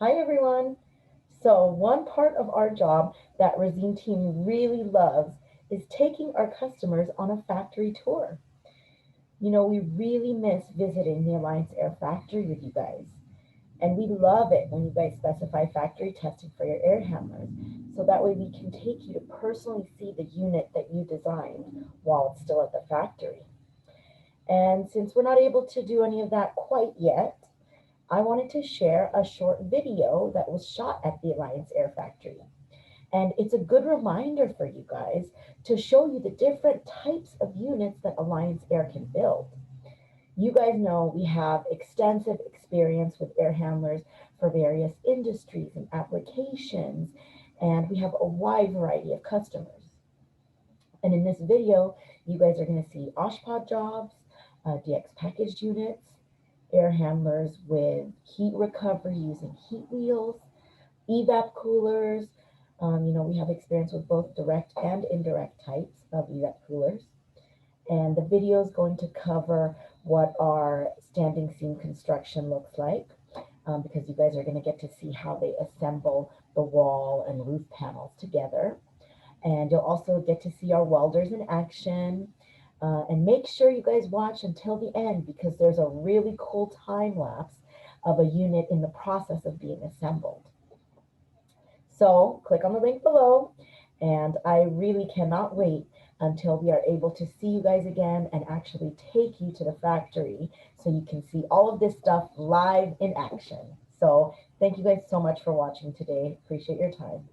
Hi everyone. So one part of our job that Rosine team really loves is taking our customers on a factory tour. We really miss visiting the Alliance Air factory with you guys. And we love it when you guys specify factory testing for your air handlers. So that way we can take you to personally see the unit that you designed while it's still at the factory. And since we're not able to do any of that quite yet, I wanted to share a short video that was shot at the Alliance Air Factory. And it's a good reminder for you guys to show you the different types of units that Alliance Air can build. You guys know we have extensive experience with air handlers for various industries and applications, and we have a wide variety of customers. And in this video, you guys are going to see OshPod jobs, DX packaged units, air handlers with heat recovery using heat wheels, evap coolers. We have experience with both direct and indirect types of evap coolers. And the video is going to cover what our standing seam construction looks like, because you guys are going to get to see how they assemble the wall and roof panels together. And you'll also get to see our welders in action. And make sure you guys watch until the end because there's a really cool time lapse of a unit in the process of being assembled. So click on the link below, and I really cannot wait until we are able to see you guys again and actually take you to the factory so you can see all of this stuff live in action. So thank you guys so much for watching today. Appreciate your time.